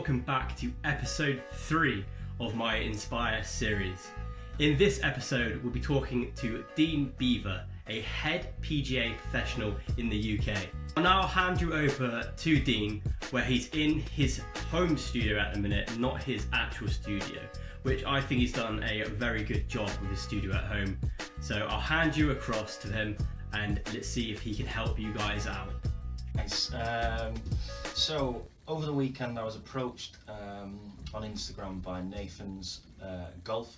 welcome back to episode 3 of my Inspire series. In this episode we'll be talking to Dean Beaver, a head PGA professional in the UK. I'll now hand you over to Dean, where he's in his home studio at the minute, not his actual studio, which I think he's done a very good job with his studio at home. So I'll hand you across to him and let's see if he can help you guys out. Nice. So over the weekend I was approached on Instagram by Nathan's Golf.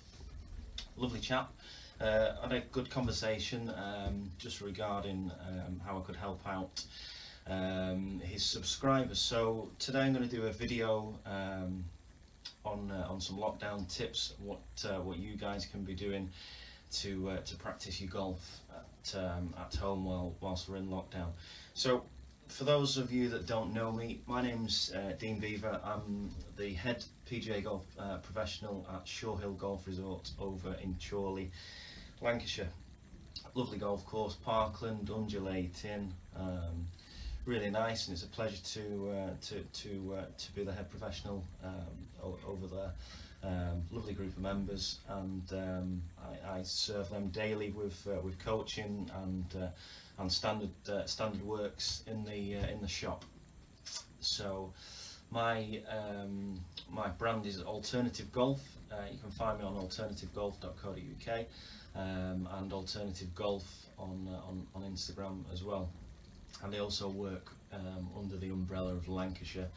Lovely chap. Had a good conversation just regarding how I could help out his subscribers. So today I'm going to do a video on some lockdown tips, what you guys can be doing to practice your golf at home whilst we're in lockdown. So for those of you that don't know me, my name's Dean Beaver. I'm the head PGA golf professional at Shore Hill Golf Resort over in Chorley, Lancashire. Lovely golf course, parkland, undulating, really nice, and it's a pleasure to be the head professional over there. Lovely group of members, and I serve them daily with coaching and standard works in the shop. So my brand is Alternative Golf. You can find me on alternativegolf.co.uk and Alternative Golf on Instagram as well. And I also work under the umbrella of Lancashire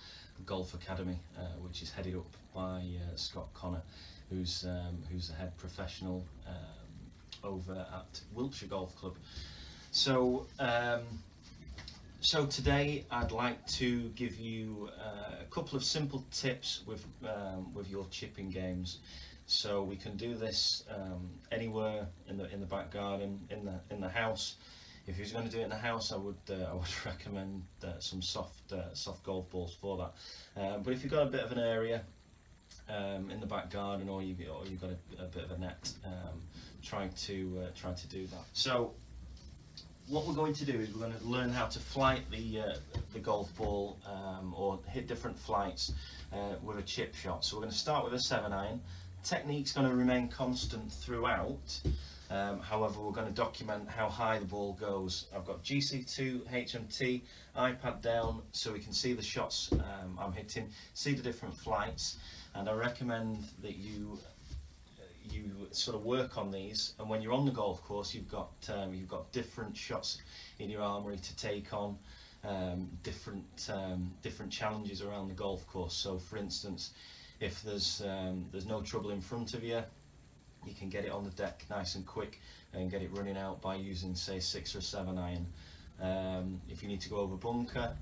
Golf Academy, which is headed up by Scott Connor, who's the head professional over at Wiltshire Golf Club. So so today I'd like to give you a couple of simple tips with your chipping games. So we can do this anywhere in the back garden, in the house. If you're going to do it in the house, I would recommend some soft golf balls for that. But if you've got a bit of an area in the back garden, or you've got a bit of a net, try to do that. So what we're going to do is we're going to learn how to flight the golf ball or hit different flights with a chip shot. So we're going to start with a 7-iron. Technique's going to remain constant throughout. However, we're going to document how high the ball goes. I've got GC2 HMT iPad down so we can see the shots I'm hitting, see the different flights, and I recommend that you sort of work on these, and when you're on the golf course you've got different shots in your armoury to take on different challenges around the golf course. So for instance, if there's no trouble in front of you, you can get it on the deck nice and quick and get it running out by using, say, 6 or 7-iron. If you need to go over bunker,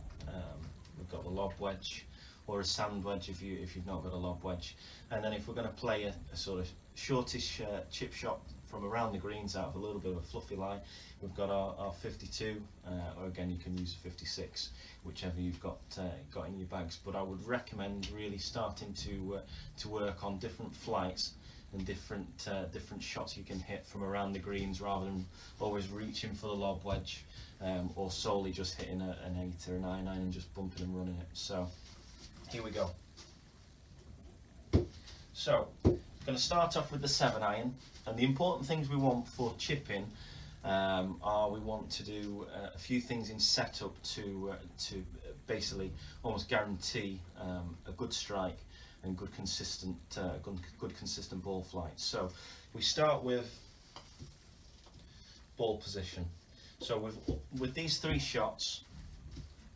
we've got the lob wedge, or a sand wedge if you've not got a lob wedge. And then if we're going to play a sort of shortish chip shot from around the greens out of a little bit of a fluffy lie, we've got our 52, or again you can use a 56, whichever you've got in your bags. But I would recommend really starting to work on different flights and different shots you can hit from around the greens, rather than always reaching for the lob wedge, or solely just hitting an 8 or a 9-iron and just bumping and running it. So here we go. So we're going to start off with the 7-iron, and the important things we want for chipping are we want to do a few things in setup to basically almost guarantee a good strike and good consistent ball flight. So we start with ball position. So with these 3 shots,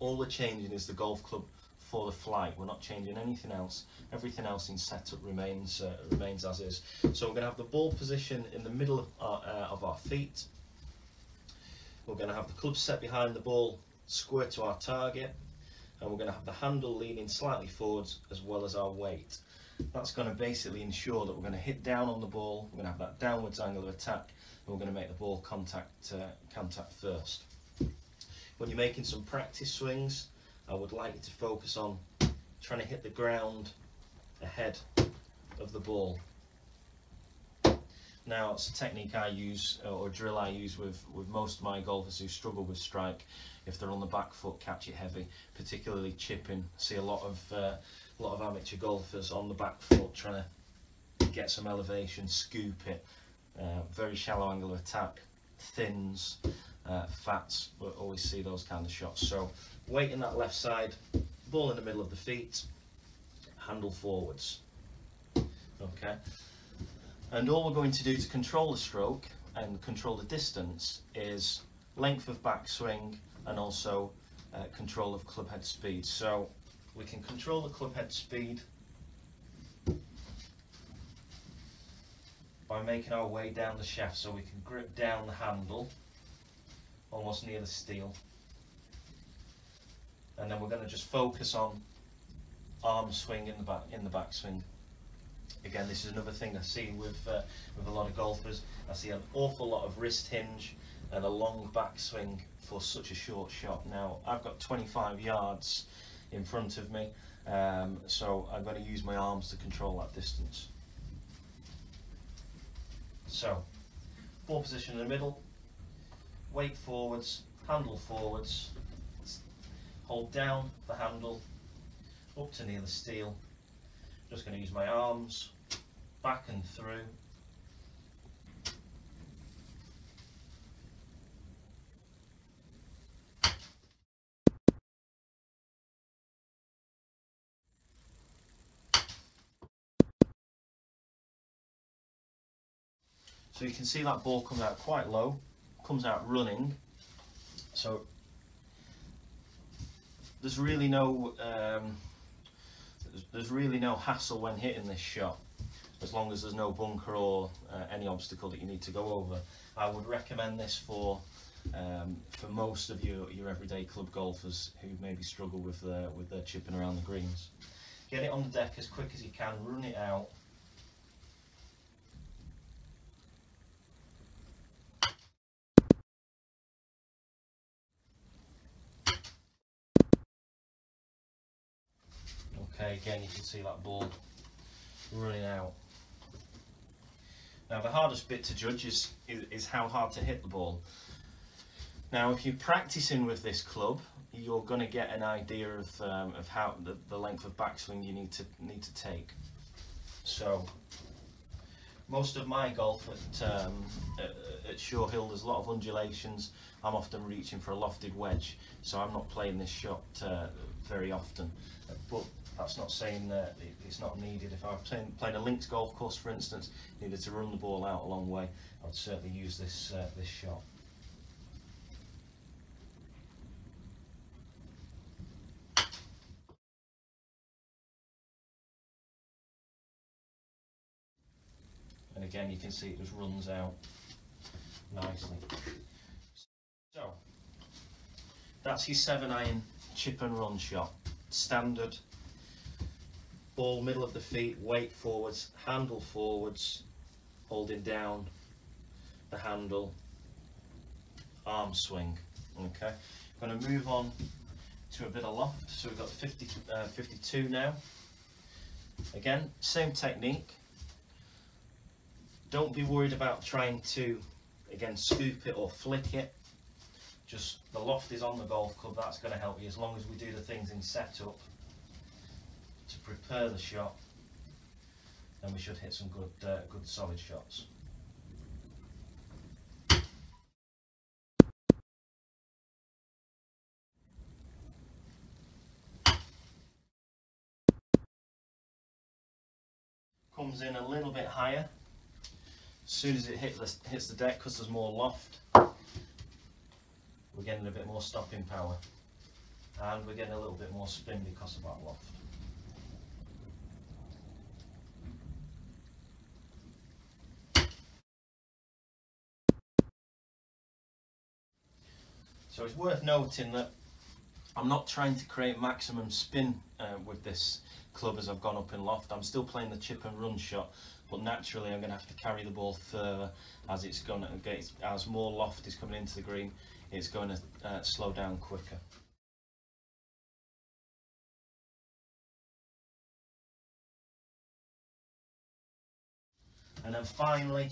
all we're changing is the golf club for the flight. We're not changing anything else. Everything else in setup remains as is. So we're going to have the ball position in the middle of our feet. We're going to have the club set behind the ball, square to our target, and we're going to have the handle leaning slightly forwards as well as our weight. That's going to basically ensure that we're going to hit down on the ball, we're going to have that downwards angle of attack, and we're going to make the ball contact first. When you're making some practice swings, I would like you to focus on trying to hit the ground ahead of the ball. Now, it's a technique I use, or a drill I use with most of my golfers who struggle with strike. If they're on the back foot, catch it heavy, particularly chipping. I see a lot a lot of amateur golfers on the back foot trying to get some elevation, scoop it. Very shallow angle of attack, thins, fats. We always see those kind of shots. So weight in that left side, ball in the middle of the feet, handle forwards. Okay. And all we're going to do to control the stroke and control the distance is length of backswing and also control of club head speed. So we can control the club head speed by making our way down the shaft, so we can grip down the handle almost near the steel, and then we're going to just focus on arm swing in the backswing. Again, this is another thing I see with a lot of golfers. I see an awful lot of wrist hinge and a long backswing for such a short shot. Now I've got 25 yards in front of me, so I'm going to use my arms to control that distance. So, ball position in the middle, weight forwards, handle forwards, hold down the handle, up to near the steel. Just going to use my arms, back and through. So you can see that ball comes out quite low, comes out running. So there's really no hassle when hitting this shot, as long as there's no bunker or any obstacle that you need to go over. I would recommend this for most of your everyday club golfers who maybe struggle with their chipping around the greens. Get it on the deck as quick as you can, run it out. Okay, again you can see that ball running out. Now the hardest bit to judge is how hard to hit the ball. Now if you're practicing with this club, you're going to get an idea of how the length of backswing you need to take. So most of my golf at Shore Hill, there's a lot of undulations. I'm often reaching for a lofted wedge, so I'm not playing this shot very often. But that's not saying that it's not needed. If I was playing a links golf course, for instance, needed to run the ball out a long way, I would certainly use this shot. And again, you can see it just runs out nicely. So that's your 7-iron chip and run shot. Standard. Ball middle of the feet, weight forwards, handle forwards, holding down the handle, arm swing. Okay, I'm going to move on to a bit of loft. So we've got 52 now. Again, same technique. Don't be worried about trying to, again, scoop it or flick it. Just the loft is on the golf club, that's going to help you, as long as we do the things in setup to prepare the shot, then we should hit some good solid shots. Comes in a little bit higher as soon as it hits the deck, because there's more loft. We're getting a bit more stopping power, and we're getting a little bit more spin because of that loft. So it's worth noting that I'm not trying to create maximum spin with this club as I've gone up in loft. I'm still playing the chip and run shot, but naturally I'm going to have to carry the ball further as it's going to get, as more loft is coming into the green. It's going to slow down quicker. And then finally,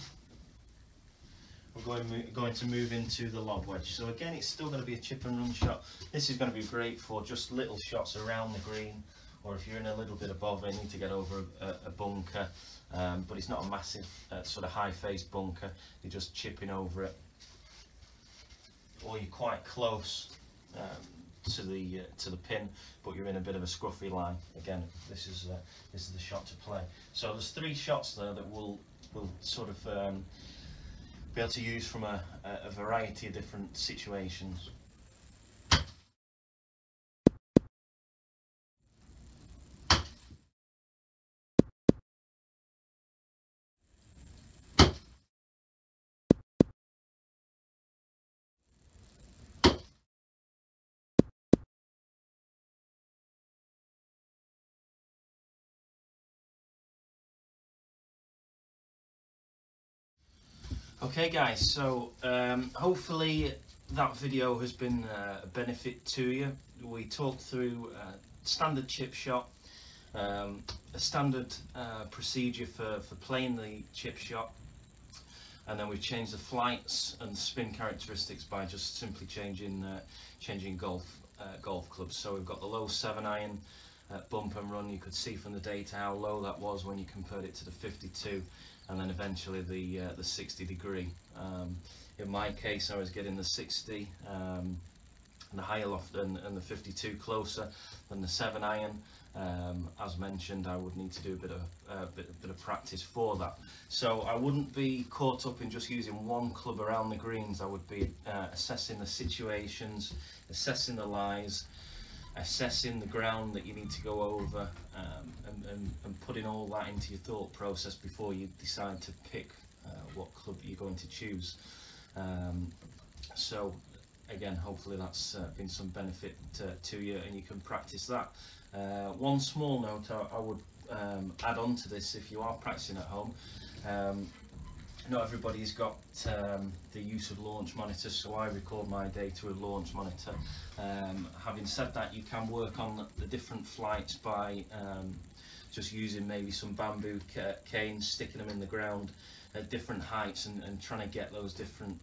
we're going to move into the lob wedge. So again, it's still going to be a chip and run shot. This is going to be great for just little shots around the green, or if you're in a little bit above and need to get over a bunker, but it's not a massive sort of high face bunker, you're just chipping over it, or you're quite close to the pin, but you're in a bit of a scruffy line. Again, this is the shot to play. So there's 3 shots there that we'll sort of be able to use from a variety of different situations. Okay guys, so hopefully that video has been a benefit to you. We talked through standard chip shot, a standard procedure for playing the chip shot, and then we've changed the flights and spin characteristics by just simply changing golf clubs. So we've got the low 7-iron bump and run. You could see from the data how low that was when you compared it to the 52, and then eventually the 60 degree. In my case, I was getting the 60 and the higher loft and the 52 closer than the 7-iron. As mentioned, I would need to do a bit of practice for that. So I wouldn't be caught up in just using one club around the greens. I would be assessing the situations, assessing the lies, assessing the ground that you need to go over, and putting all that into your thought process before you decide to pick what club you're going to choose. So again, hopefully that's been some benefit to you, and you can practice that. One small note I would add on to this: if you are practicing at home, not everybody's got the use of launch monitors, so I record my data with launch monitor. Having said that, you can work on the different flights by just using maybe some bamboo canes, sticking them in the ground at different heights, and trying to get those different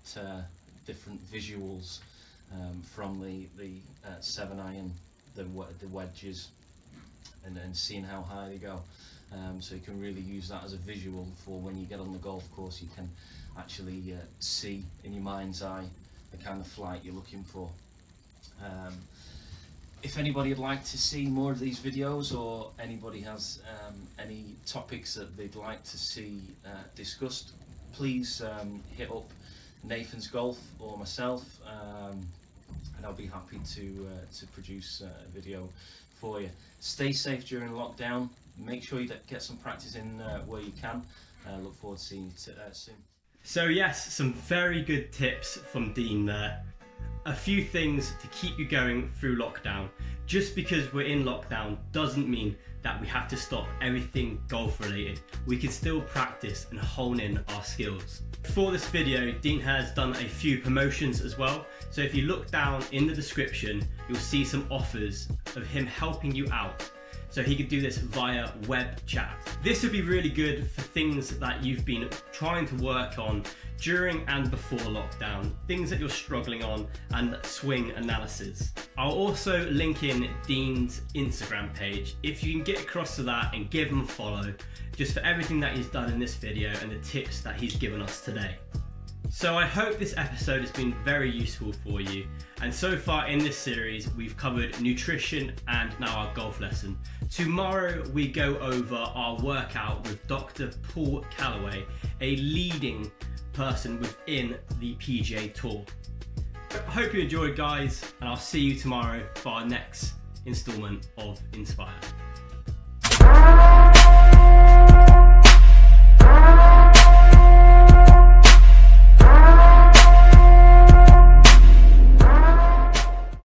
visuals from the 7-iron, the wedges, and seeing how high they go. So you can really use that as a visual for when you get on the golf course. You can actually see in your mind's eye the kind of flight you're looking for. If anybody would like to see more of these videos, or anybody has any topics that they'd like to see discussed, please hit up Nathan's Golf or myself, and I'll be happy to produce a video for you. Stay safe during lockdown. Make sure you get some practice in where you can. Look forward to seeing you soon. So yes, some very good tips from Dean there. A few things to keep you going through lockdown. Just because we're in lockdown doesn't mean that we have to stop everything golf related. We can still practice and hone in our skills. For this video, Dean has done a few promotions as well. So if you look down in the description, you'll see some offers of him helping you out. So he could do this via web chat. This would be really good for things that you've been trying to work on during and before lockdown, things that you're struggling on, and swing analysis. I'll also link in Dean's Instagram page if you can get across to that and give him a follow, just for everything that he's done in this video and the tips that he's given us today. So I hope this episode has been very useful for you, and so far in this series we've covered nutrition and now our golf lesson. Tomorrow we go over our workout with Dr. Paul Calloway, a leading person within the PGA Tour. I hope you enjoyed, guys, and I'll see you tomorrow for our next instalment of Inspire.